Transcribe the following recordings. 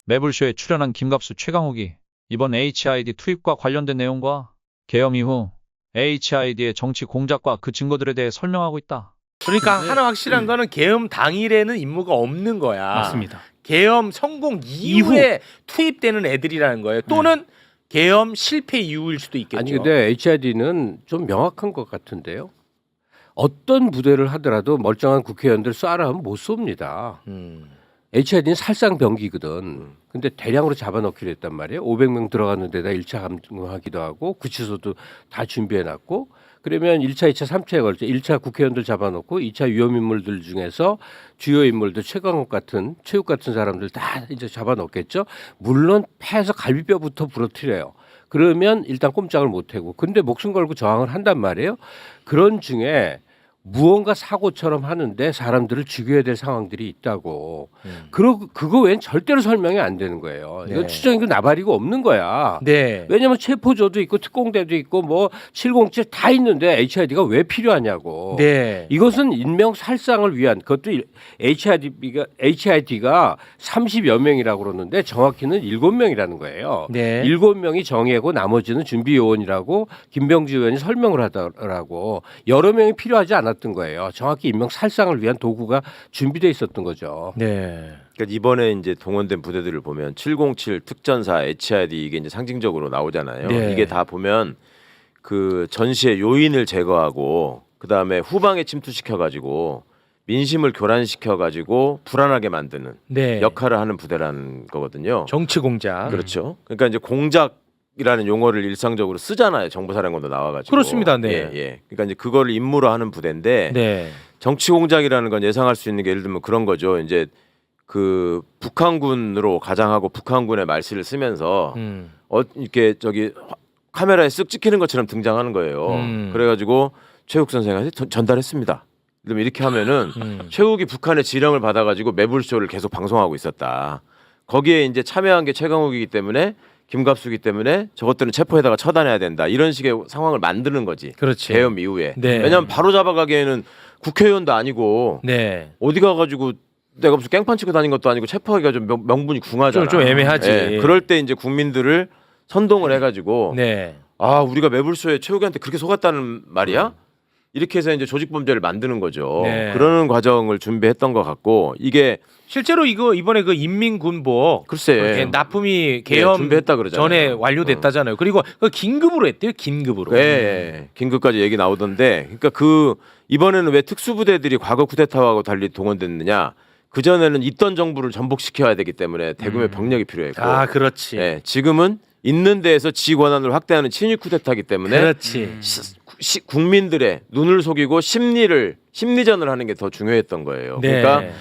매불쇼에 출연한 김갑수, 최강욱이 이번 HID 투입과 관련된 내용과 계엄 이후 HID의 정치 공작과 그 증거들에 대해 설명하고 있다. 그러니까 하나 확실한 거는 계엄 당일에는 임무가 없는 거야. 맞습니다. 계엄 성공 이후에 투입되는 애들이라는 거예요. 또는 계엄 실패 이후일 수도 있겠죠. 아니 근데 HID는 좀 명확한 것 같은데요. 어떤 부대를 하더라도 멀쩡한 국회의원들 쏴라 하면 못 쏩니다. HID는 살상병기거든. 근데 대량으로 잡아넣기로 했단 말이에요. 500명 들어가는 데다 1차 감금하기도 하고 구치소도 다 준비해놨고 그러면 1차, 2차, 3차에 걸쳐 1차 국회의원들 잡아놓고 2차 위험인물들 중에서 주요 인물들 최강욱 같은 최욱 같은 사람들 다 이제 잡아넣겠죠. 물론 폐에서 갈비뼈부터 부러뜨려요. 그러면 일단 꼼짝을 못하고 근데 목숨 걸고 저항을 한단 말이에요. 그런 중에 무언가 사고처럼 하는데 사람들을 죽여야 될 상황들이 있다고. 그거 외엔 절대로 설명이 안 되는 거예요. 네. 이건 추정이고 나발이고 없는 거야. 네. 왜냐하면 체포조도 있고 특공대도 있고 뭐 707 다 있는데 HID가 왜 필요하냐고. 네. 이것은 인명 살상을 위한 그것도 HID가 30여 명이라고 그러는데 정확히는 7명이라는 거예요. 네. 7명이 정예고 나머지는 준비 요원이라고 김병주 의원이 설명을 하더라고. 여러 명이 필요하지 않았던 거예요. 정확히 인명 살상을 위한 도구가 준비되어 있었던 거죠. 네. 그러니까 이번에 이제 동원된 부대들을 보면 707 특전사 HID 이게 이제 상징적으로 나오잖아요. 네. 이게 다 보면 그 전시의 요인을 제거하고 그 다음에 후방에 침투시켜 가지고 민심을 교란시켜 가지고 불안하게 만드는 네. 역할을 하는 부대라는 거거든요. 정치 공작. 그렇죠. 그러니까 이제 공작이라는 용어를 일상적으로 쓰잖아요. 정보사령관도 나와가지고. 그렇습니다. 네. 예, 예. 그러니까 이제 그거를 임무로 하는 부대인데 네. 정치 공작이라는 건 예상할 수 있는 게 예를 들면 그런 거죠. 이제 그 북한군으로 가장하고 북한군의 말씨를 쓰면서 이렇게 저기 카메라에 쓱 찍히는 것처럼 등장하는 거예요. 그래가지고 최욱 선생한테 전달했습니다. 그러면 이렇게 하면은 최욱이 북한의 지령을 받아가지고 매불쇼를 계속 방송하고 있었다. 거기에 이제 참여한 게 최강욱이기 때문에 김갑수기 때문에 저것들은 체포에다가 처단해야 된다. 이런 식의 상황을 만드는 거지. 그렇지. 계엄 이후에. 네. 왜냐하면 바로 잡아가기에는 국회의원도 아니고 네. 어디 가가지고 내가 무슨 깽판 치고 다닌 것도 아니고 체포하기가 좀 명분이 궁하잖아. 좀 애매하지. 예, 그럴 때 이제 국민들을 선동을 해가지고 네. 아 우리가 매불쇼에 최욱이한테 그렇게 속았다는 말이야? 이렇게 해서 이제 조직 범죄를 만드는 거죠. 네. 그러는 과정을 준비했던 것 같고 이게 실제로 이거 이번에 그 인민군복 글쎄 그렇게 납품이 계엄 준비했다 그러잖아요. 전에 완료됐다잖아요. 그리고 그 긴급으로 했대요. 긴급으로. 예, 예. 긴급까지 얘기 나오던데 그러니까 그 이번에는 왜 특수부대들이 과거 쿠데타하고 달리 동원됐느냐? 그 전에는 있던 정부를 전복시켜야 되기 때문에 대규모의 병력이 필요했고, 아, 그렇지. 예, 지금은 있는 데에서 지 권한을 확대하는 친위 쿠데타기 때문에 그렇지. 국민들의 눈을 속이고 심리전을 하는 게 더 중요했던 거예요. 네. 그러니까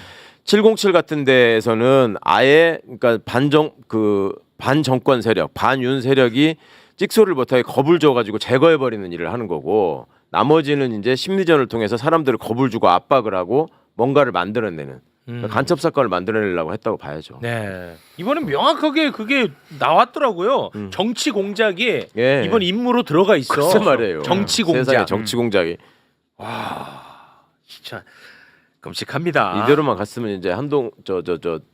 707 같은 데에서는 아예 그러니까 반정권 세력, 반윤 세력이 찍소리를 못하게 겁을 줘가지고 제거해버리는 일을 하는 거고 나머지는 이제 심리전을 통해서 사람들을 겁을 주고 압박을 하고 뭔가를 만들어내는 간첩 사건을 만들어내려고 했다고 봐야죠. 네. 이번엔 명확하게 그게 나왔더라고요. 정치 공작이 예. 이번 임무로 들어가 있어. 글쎄 말이에요. 정치 공작. 세상에 정치 공작이 진짜 끔찍합니다. 이대로만 갔으면 이제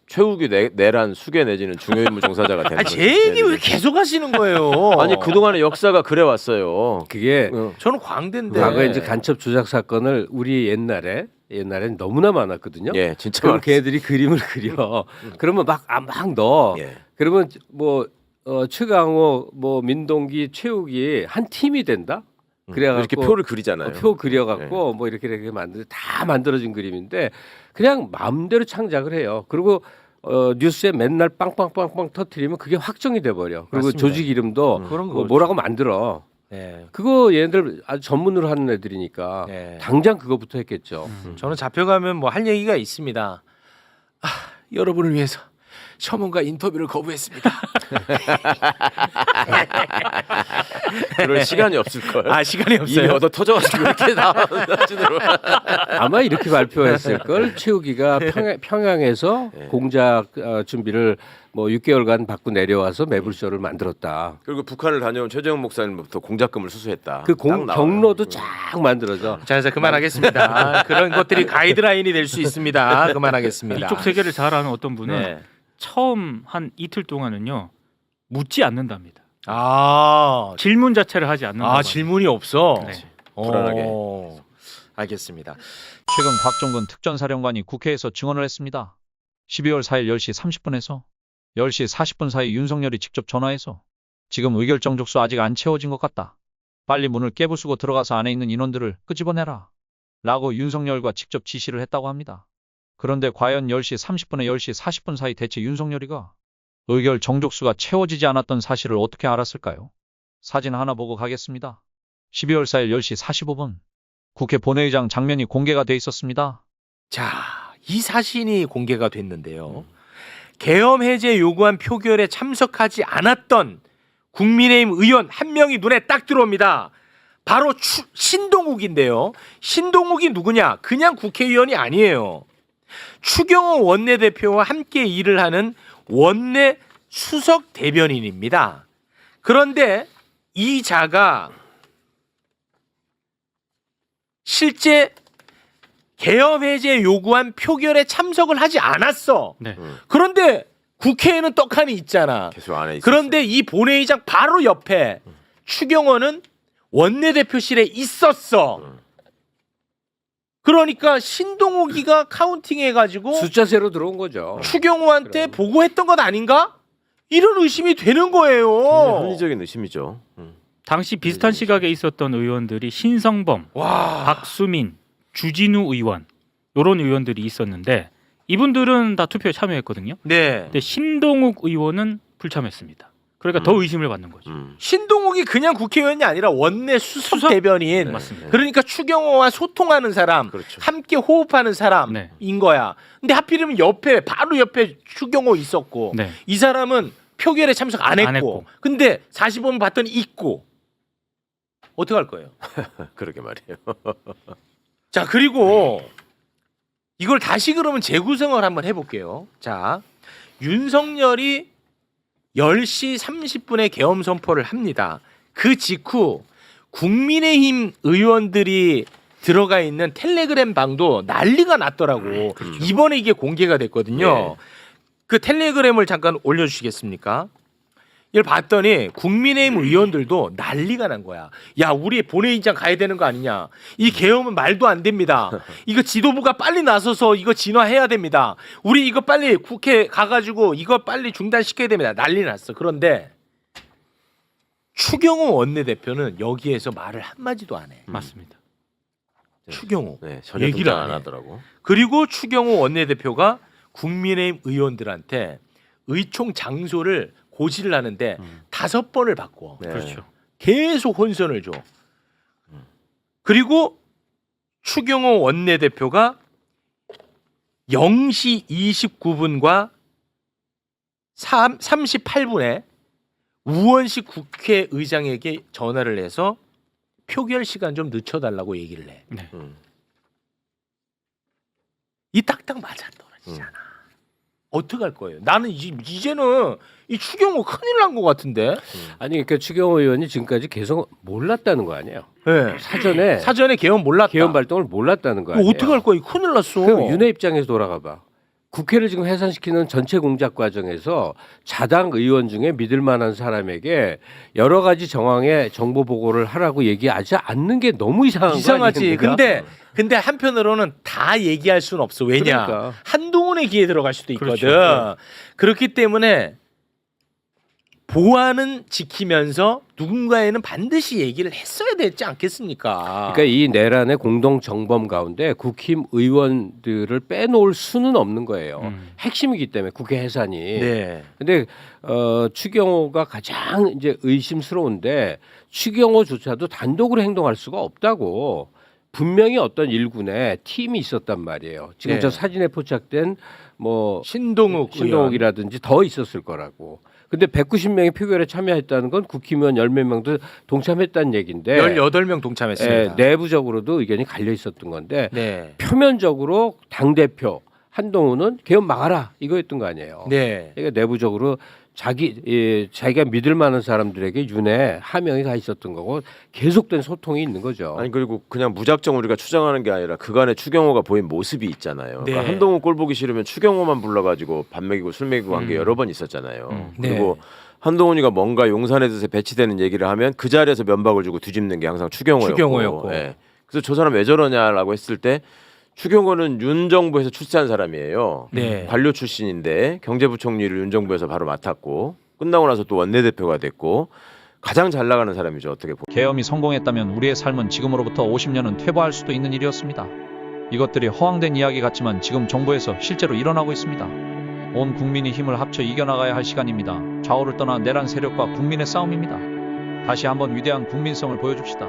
최욱이 내란 수괴 내지는 중요인물 종사자가 되는 거죠. 제 얘기 왜 계속 하시는 거예요? 아니 그동안의 역사가 그래 왔어요. 그게 저는 광대인데. 과거에 이제 간첩 조작 사건을 우리 옛날엔 너무나 많았거든요. 예, 진짜 그럼 많았어요. 걔들이 그림을 그려. 그러면 막 넣어. 예. 그러면 뭐 최강호, 뭐 민동기, 최욱이 한 팀이 된다. 그래갖고 이렇게 표를 그리잖아요. 표 그려갖고 뭐 이렇게 다 만들어진 그림인데 그냥 마음대로 창작을 해요. 그리고 뉴스에 맨날 빵빵빵빵 터트리면 그게 확정이 돼 버려. 그리고 맞습니다. 조직 이름도 그런 거 뭐라고 만들어. 네. 그거 얘네들 아주 전문으로 하는 애들이니까 네. 당장 그거부터 했겠죠. 저는 잡혀가면 뭐 할 얘기가 있습니다. 여러분을 위해서 셔먼과 인터뷰를 거부했습니다. 그럴 시간이 없을 걸. 시간이 이미 없어요. 얻어 터져가지고 이렇게 나와가지고. 아마 이렇게 발표했을 걸 최욱이가 평양에서 네. 공작 준비를 뭐 6개월간 받고 내려와서 매불쇼를 만들었다. 그리고 북한을 다녀온 최재형 목사님부터 공작금을 수수했다. 그 딱 나와요. 경로도 쫙 만들어져. 자, 이제 그만하겠습니다. 그런 것들이 가이드라인이 될 수 있습니다. 그만하겠습니다. 이쪽 세계를 잘 아는 어떤 분은 네. 처음 한 이틀 동안은요 묻지 않는답니다. 아, 질문 자체를 하지 않는다. 질문이 없어. 네. 불안하게. 알겠습니다. 최근 곽종근 특전사령관이 국회에서 증언을 했습니다. 12월 4일 10시 30분에서 10시 40분 사이 윤석열이 직접 전화해서 지금 의결정 족수 아직 안 채워진 것 같다. 빨리 문을 깨부수고 들어가서 안에 있는 인원들을 끄집어내라. 라고 윤석열과 직접 지시를 했다고 합니다. 그런데 과연 10시 30분에 10시 40분 사이 대체 윤석열이가 의결 정족수가 채워지지 않았던 사실을 어떻게 알았을까요? 사진 하나 보고 가겠습니다. 12월 4일 10시 45분 국회 본회의장 장면이 공개가 돼 있었습니다. 자, 이 사진이 공개가 됐는데요. 계엄 해제 요구안 표결에 참석하지 않았던 국민의힘 의원 한 명이 눈에 딱 들어옵니다. 바로 신동욱인데요. 신동욱이 누구냐? 그냥 국회의원이 아니에요. 추경호 원내대표와 함께 일을 하는 원내 수석 대변인입니다. 그런데 이 자가 실제 계엄 해제 요구안 표결에 참석을 하지 않았어. 네. 그런데 국회에는 떡하니 있잖아. 계속 안에 있었어요. 그런데 이 본회의장 바로 옆에 추경호는 원내대표실에 있었어. 그러니까 신동욱이가 카운팅해가지고 숫자세로 들어온 거죠. 추경호한테 보고했던 것 아닌가? 이런 의심이 되는 거예요. 합리적인 의심이죠. 당시 비슷한 시각에 있었던 의원들이 신성범, 와, 박수민, 주진우 의원 이런 의원들이 있었는데 이분들은 다 투표에 참여했거든요. 네. 근데 신동욱 의원은 불참했습니다. 그러니까 더 의심을 받는 거죠. 신동욱이 그냥 국회의원이 아니라 원내 수석 대변인. 맞습니다. 그러니까 추경호와 소통하는 사람, 그렇죠. 함께 호흡하는 사람인 네. 거야. 근데 하필이면 옆에 바로 옆에 추경호 있었고 네. 이 사람은 표결에 참석 안 했고, 안 했고. 근데 45분 봤더니 있고. 어떻게 할 거예요? 그러게 말이에요. 자, 그리고 이걸 다시 그러면 재구성을 한번 해볼게요. 자, 윤석열이 10시 30분에 계엄 선포를 합니다. 그 직후 국민의힘 의원들이 들어가 있는 텔레그램 방도 난리가 났더라고. 이번에 이게 공개가 됐거든요. 네. 그 텔레그램을 잠깐 올려주시겠습니까? 이걸 봤더니 국민의힘 의원들도 난리가 난 거야. 야, 우리 본회의장 가야 되는 거 아니냐. 이 계엄은 말도 안 됩니다. 이거 지도부가 빨리 나서서 이거 진화해야 됩니다. 우리 이거 빨리 국회 가가지고 이거 빨리 중단시켜야 됩니다. 난리 났어. 그런데 추경호 원내대표는 여기에서 말을 한마디도 안 해. 맞습니다. 추경호. 네, 전혀 얘기를 등장 안 안 해. 하더라고. 그리고 추경호 원내대표가 국민의힘 의원들한테 의총 장소를 고지를 하는데 5번을 바꿔. 네. 그렇죠. 계속 혼선을 줘. 그리고 추경호 원내대표가 0시 29분과 38분에 우원식 국회의장에게 전화를 해서 표결 시간 좀 늦춰달라고 얘기를 해. 네. 이 딱딱 맞아 떨어지잖아. 어떡할 거예요? 나는 이제는 이 추경호 큰일 난 것 같은데. 아니 그러니까 추경호 의원이 지금까지 계속 몰랐다는 거 아니에요. 네. 사전에 계엄 몰랐다. 계엄 발동을 몰랐다는 거 아니에요. 어떡할 거야? 큰일 났어. 그럼 윤회 입장에서 돌아가 봐. 국회를 지금 해산시키는 전체 공작 과정에서 자당 의원 중에 믿을 만한 사람에게 여러 가지 정황의 정보 보고를 하라고 얘기하지 않는 게 너무 이상한 거 이상하지. 아닙니까? 근데 한편으로는 다 얘기할 수는 없어. 왜냐? 그러니까. 한동훈의 기회 들어갈 수도 있거든. 그렇죠. 그렇기 때문에 보안은 지키면서 누군가에는 반드시 얘기를 했어야 되지 않겠습니까? 그러니까 이 내란의 공동 정범 가운데 국힘 의원들을 빼놓을 수는 없는 거예요. 핵심이기 때문에 국회 해산이. 네. 근데 추경호가 가장 이제 의심스러운데 추경호조차도 단독으로 행동할 수가 없다고 분명히 어떤 일군에 팀이 있었단 말이에요. 지금 네. 저 사진에 포착된 뭐 의원. 신동욱이라든지 더 있었을 거라고. 근데 190명이 표결에 참여했다는 건 국힘의원 10몇 명도 동참했다는 얘기인데 18명 동참했습니다. 내부적으로도 의견이 갈려 있었던 건데 네. 표면적으로 당대표 한동훈은 계엄 막아라 이거였던 거 아니에요. 네. 그러니까 내부적으로 자기가 믿을 만한 사람들에게 윤회 하명이 가 있었던 거고 계속된 소통이 있는 거죠. 아니 그리고 그냥 무작정 우리가 추정하는 게 아니라 그간의 추경호가 보인 모습이 있잖아요. 네. 그러니까 한동훈 꼴 보기 싫으면 추경호만 불러가지고 밥 먹이고 술 먹이고 한 게 여러 번 있었잖아요. 그리고 한동훈이가 뭔가 용산에 대해서 배치되는 얘기를 하면 그 자리에서 면박을 주고 뒤집는 게 항상 추경호였고. 예. 그래서 저 사람 왜 저러냐라고 했을 때 추경호는 윤 정부에서 출세한 사람이에요. 네. 관료 출신인데 경제부총리를 윤 정부에서 바로 맡았고 끝나고 나서 또 원내대표가 됐고 가장 잘 나가는 사람이죠. 어떻게 보면. 계엄이 성공했다면 우리의 삶은 지금으로부터 50년은 퇴보할 수도 있는 일이었습니다. 이것들이 허황된 이야기 같지만 지금 정부에서 실제로 일어나고 있습니다. 온 국민이 힘을 합쳐 이겨나가야 할 시간입니다. 좌우를 떠나 내란 세력과 국민의 싸움입니다. 다시 한번 위대한 국민성을 보여줍시다.